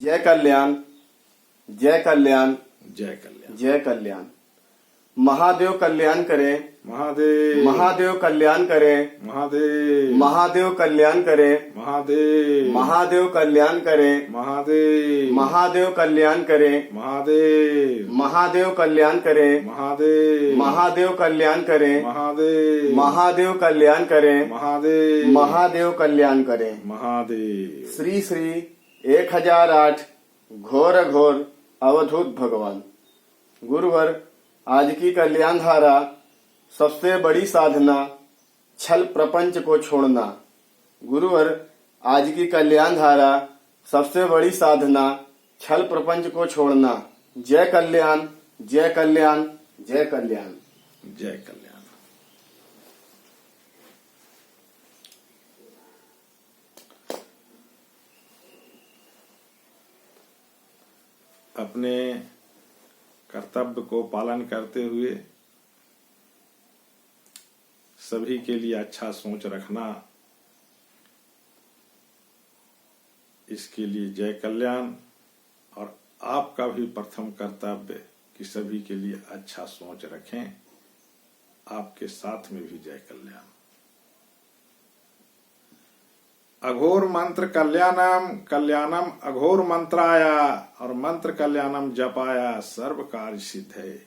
जय कल्याण, जय कल्याण, जय कल्याण। जय कल्याण। महादेव कल्याण करे, महादेव महादेव कल्याण करे, महादेव महादेव कल्याण करे, महादेव महादेव कल्याण करे, महादेव महादेव कल्याण करे, महादेव महादेव कल्याण करे, महादेव महादेव कल्याण करे, महादेव महादेव कल्याण करे, महादेव महादेव कल्याण करे। महादेव। श्री श्री 1008 घोर घोर अवधूत भगवान। गुरुवर, आज की कल्याण धारा सबसे बड़ी साधना छल प्रपंच को छोड़ना। गुरुवर, आज की कल्याण धारा सबसे बड़ी साधना छल प्रपंच को छोड़ना। जय कल्याण, जय कल्याण, जय कल्याण। जय कल्याण। अपने कर्तव्य को पालन करते हुए सभी के लिए अच्छा सोच रखना, इसके लिए जय कल्याण। और आपका भी प्रथम कर्तव्य कि सभी के लिए अच्छा सोच रखें, आपके साथ में भी जय कल्याण। अघोर मंत्र कल्याणम, कल्याणम अघोर मंत्राया, और मंत्र कल्याणम जपाया सर्व कार्य सिद्ध है।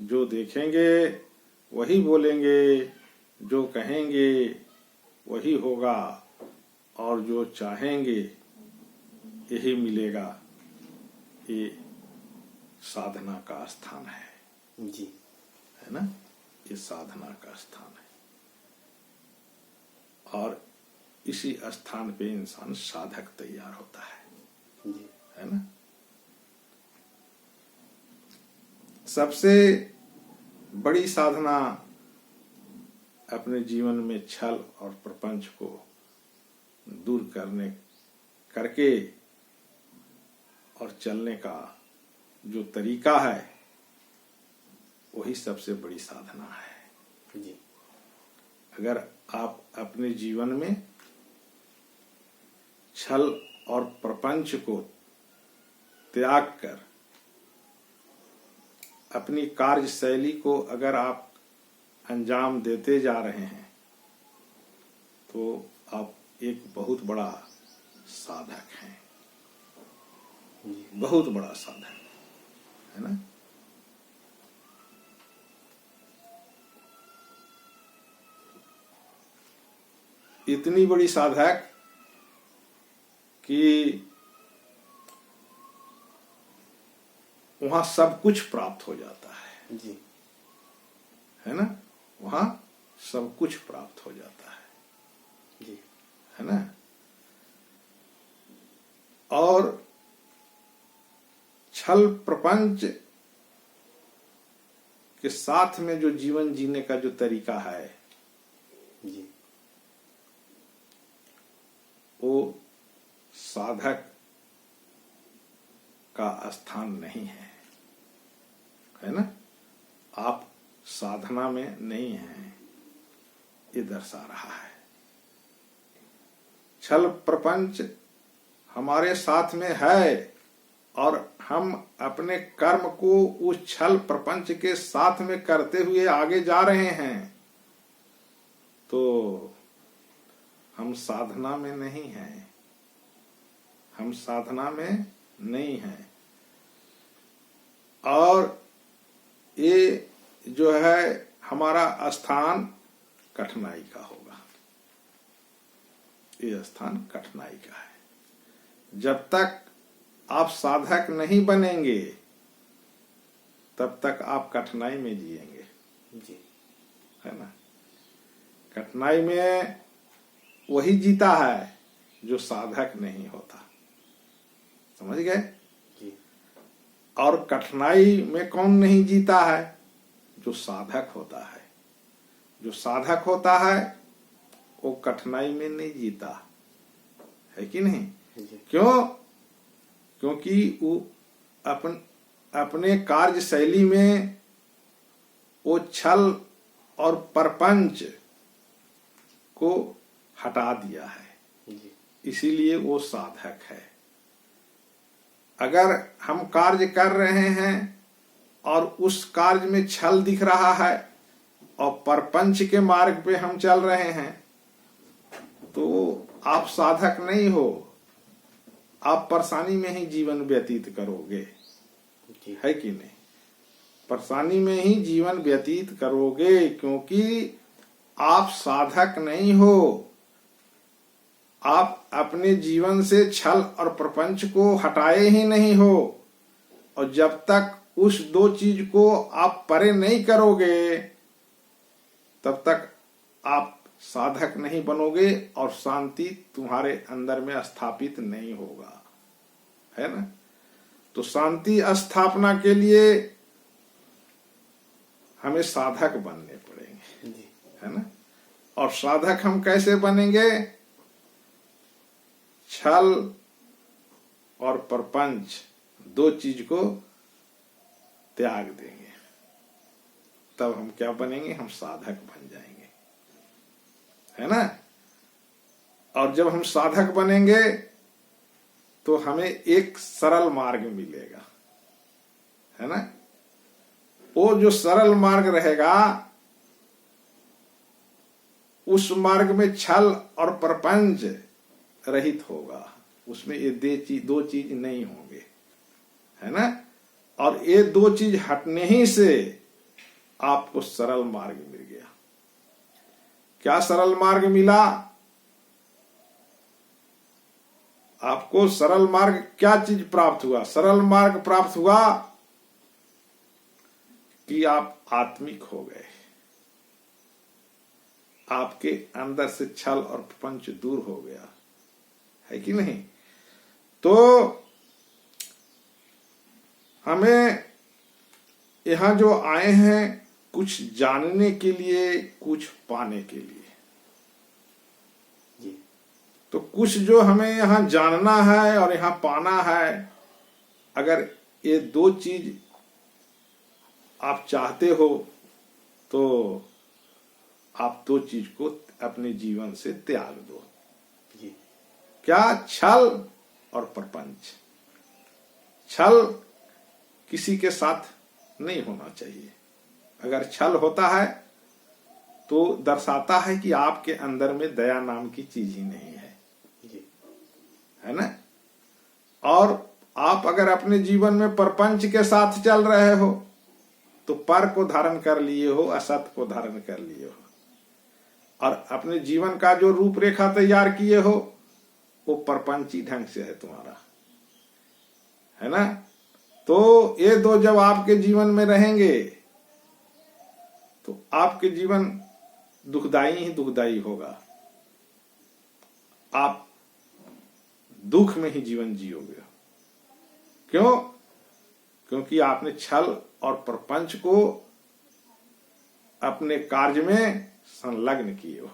जो देखेंगे वही बोलेंगे, जो कहेंगे वही होगा, और जो चाहेंगे यही मिलेगा। ये साधना का स्थान है जी, है ना। ये साधना का स्थान है, और इसी स्थान पे इंसान साधक तैयार होता है जी। है ना। सबसे बड़ी साधना अपने जीवन में छल और प्रपंच को दूर करके और चलने का जो तरीका है, वही सबसे बड़ी साधना है जी। अगर आप अपने जीवन में छल और प्रपंच को त्याग कर अपनी कार्यशैली को अगर आप अंजाम देते जा रहे हैं, तो आप एक बहुत बड़ा साधक हैं, बहुत बड़ा साधक है ना। इतनी बड़ी साधक कि वहां सब कुछ प्राप्त हो जाता है जी, है ना। वहां सब कुछ प्राप्त हो जाता है जी। है ना। और छल प्रपंच के साथ में जो जीवन जीने का जो तरीका है, जी। वो साधक का स्थान नहीं है ना। आप साधना में नहीं हैं, ये दर्शा रहा है। छल प्रपंच हमारे साथ में है, और हम अपने कर्म को उस छल प्रपंच के साथ में करते हुए आगे जा रहे हैं, तो हम साधना में नहीं हैं, हम साधना में नहीं हैं। और ये जो है हमारा स्थान कठिनाई का होगा, ये स्थान कठिनाई का है। जब तक आप साधक नहीं बनेंगे, तब तक आप कठिनाई में जिएंगे जी, है ना। कठिनाई में वही जीता है जो साधक नहीं होता, समझ गए जी। और कठिनाई में कौन नहीं जीता है? जो साधक होता है। जो साधक होता है वो कठिनाई में नहीं जीता है कि नहीं। क्यों? क्योंकि वो अपने कार्यशैली में वो छल और प्रपंच को हटा दिया है, इसीलिए वो साधक है। अगर हम कार्य कर रहे हैं और उस कार्य में छल दिख रहा है और परपंच के मार्ग पे हम चल रहे हैं, तो आप साधक नहीं हो, आप परेशानी में ही जीवन व्यतीत करोगे, है कि नहीं? परेशानी में ही जीवन व्यतीत करोगे, क्योंकि आप साधक नहीं हो। आप अपने जीवन से छल और प्रपंच को हटाए ही नहीं हो, और जब तक उस दो चीज को आप परे नहीं करोगे तब तक आप साधक नहीं बनोगे और शांति तुम्हारे अंदर में स्थापित नहीं होगा, है ना? तो शांति स्थापना के लिए हमें साधक बनने पड़ेंगे, है ना? और साधक हम कैसे बनेंगे? छल और प्रपंच दो चीज को त्याग देंगे, तब हम क्या बनेंगे? हम साधक बन जाएंगे, है ना? और जब हम साधक बनेंगे तो हमें एक सरल मार्ग मिलेगा, है ना? वो जो सरल मार्ग रहेगा, उस मार्ग में छल और प्रपंच रहित होगा, उसमें ये दो चीज नहीं होंगे, है ना? और ये दो चीज हटने ही से आपको सरल मार्ग मिल गया। क्या सरल मार्ग मिला आपको? सरल मार्ग क्या चीज प्राप्त हुआ? सरल मार्ग प्राप्त हुआ कि आप आत्मिक हो गए, आपके अंदर से छल और प्रपंच दूर हो गया, है कि नहीं? तो हमें यहां जो आए हैं कुछ जानने के लिए, कुछ पाने के लिए। तो कुछ जो हमें यहां जानना है और यहां पाना है, अगर ये दो चीज आप चाहते हो तो आप दो चीज को अपने जीवन से त्याग दो। क्या? छल और प्रपंच। छल किसी के साथ नहीं होना चाहिए। अगर छल होता है तो दर्शाता है कि आपके अंदर में दया नाम की चीज ही नहीं है, है ना? और आप अगर अपने जीवन में प्रपंच के साथ चल रहे हो तो पर को धारण कर लिए हो, असत को धारण कर लिए हो, और अपने जीवन का जो रूपरेखा तैयार किए हो वो परपंची ढंग से है तुम्हारा, है ना? तो ये दो जब आपके जीवन में रहेंगे तो आपके जीवन दुखदाई ही दुखदाई होगा, आप दुख में ही जीवन जियोगे। क्यों? क्योंकि आपने छल और प्रपंच को अपने कार्य में संलग्न किए हो।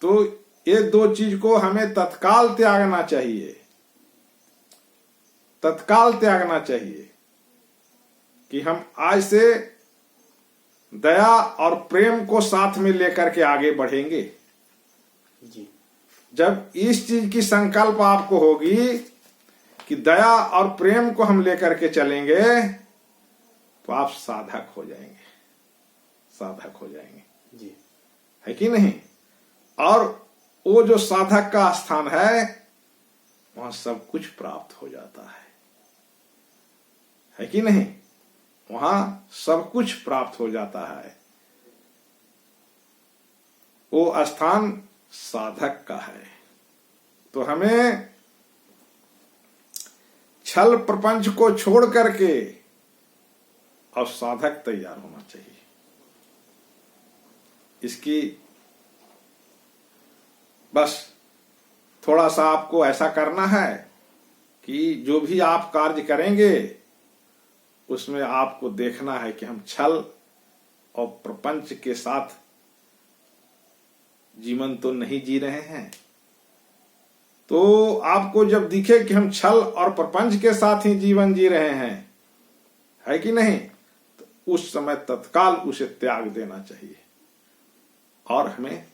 तो ये दो चीज को हमें तत्काल त्यागना चाहिए, तत्काल त्यागना चाहिए कि हम आज से दया और प्रेम को साथ में लेकर के आगे बढ़ेंगे। जी। जब इस चीज की संकल्प आपको होगी कि दया और प्रेम को हम लेकर के चलेंगे तो आप साधक हो जाएंगे, साधक हो जाएंगे, जी, है कि नहीं? और वो जो साधक का स्थान है वहां सब कुछ प्राप्त हो जाता है कि नहीं? वहां सब कुछ प्राप्त हो जाता है। वो स्थान साधक का है। तो हमें छल प्रपंच को छोड़ करके और साधक तैयार होना चाहिए। इसकी बस थोड़ा सा आपको ऐसा करना है कि जो भी आप कार्य करेंगे उसमें आपको देखना है कि हम छल और प्रपंच के साथ जीवन तो नहीं जी रहे हैं। तो आपको जब दिखे कि हम छल और प्रपंच के साथ ही जीवन जी रहे हैं, है कि नहीं, तो उस समय तत्काल उसे त्याग देना चाहिए और हमें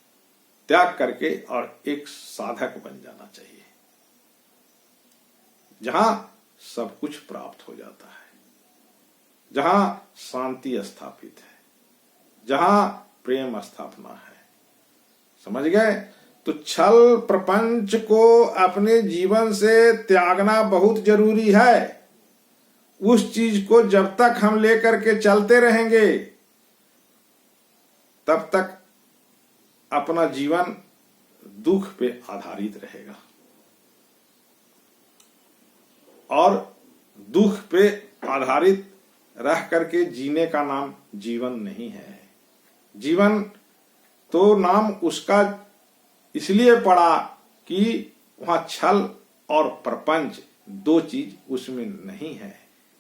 त्याग करके और एक साधक बन जाना चाहिए। जहां सब कुछ प्राप्त हो जाता है, जहां शांति स्थापित है, जहां प्रेम स्थापना है। समझ गए? तो छल प्रपंच को अपने जीवन से त्यागना बहुत जरूरी है। उस चीज को जब तक हम लेकर के चलते रहेंगे तब तक अपना जीवन दुख पे आधारित रहेगा, और दुख पे आधारित रह करके जीने का नाम जीवन नहीं है। जीवन तो नाम उसका इसलिए पड़ा कि वहां छल और प्रपंच दो चीज उसमें नहीं है।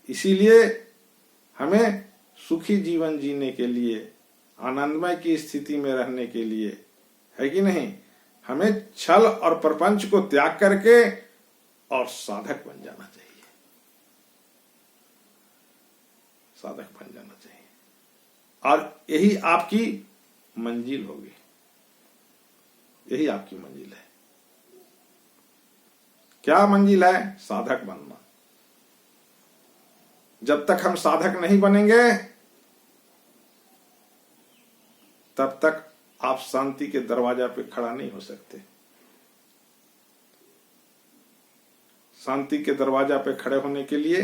इसीलिए हमें सुखी जीवन जीने के लिए, आनंदमय की स्थिति में रहने के लिए, है कि नहीं, हमें छल और प्रपंच को त्याग करके और साधक बन जाना चाहिए, साधक बन जाना चाहिए। और यही आपकी मंजिल होगी, यही आपकी मंजिल है। क्या मंजिल है? साधक बनना। जब तक हम साधक नहीं बनेंगे तब तक आप शांति के दरवाजा पे खड़ा नहीं हो सकते। शांति के दरवाजा पे खड़े होने के लिए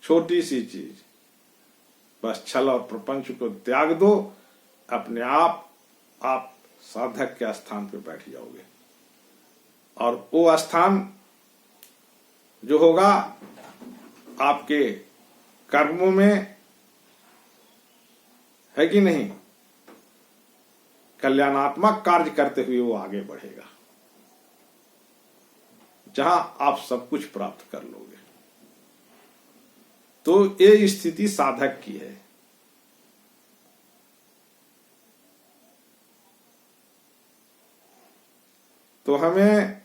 छोटी सी चीज, बस छल और प्रपंच को त्याग दो, अपने आप साधक के स्थान पे बैठ जाओगे। और वो स्थान जो होगा आपके कर्मों में, है कि नहीं, कल्याणात्मक कार्य करते हुए वो आगे बढ़ेगा, जहां आप सब कुछ प्राप्त कर लोगे। तो ये स्थिति साधक की है। तो हमें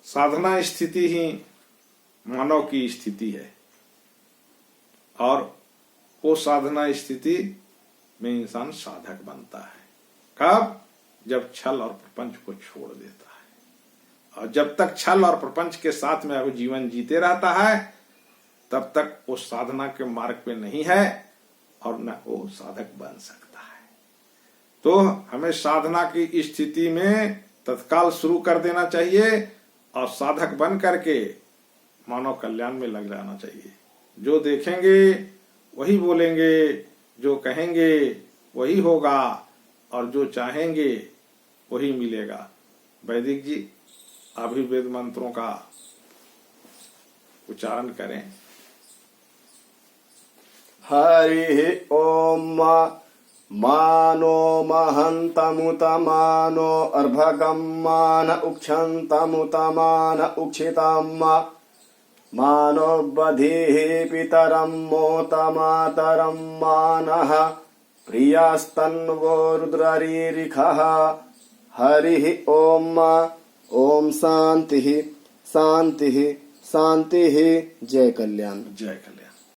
साधना स्थिति ही मानव की स्थिति है, और वो साधना स्थिति में इंसान साधक बनता है। कब? जब छल और प्रपंच को छोड़ देता है। और जब तक छल और प्रपंच के साथ में वो जीवन जीते रहता है तब तक वो साधना के मार्ग पे नहीं है और न वो साधक बन सकता है। तो हमें साधना की स्थिति में तत्काल शुरू कर देना चाहिए और साधक बन करके मानव कल्याण में लग जाना चाहिए। जो देखेंगे वही बोलेंगे, जो कहेंगे वही होगा, और जो चाहेंगे वही मिलेगा। वैदिक जी अभिवेद मंत्रों का उच्चारण करें। हरि ओम मानो महन्तमुत मानो अर्भकं मान उक्षन्तमुत मान उक्षितं मानो बधिः पितरं मोत मातरं मानः प्रियास्तन्वो रुद्ररीरिखः। हरिः ओम। ओम शांति शांति शांति। जय कल्याण। जय कल्याण।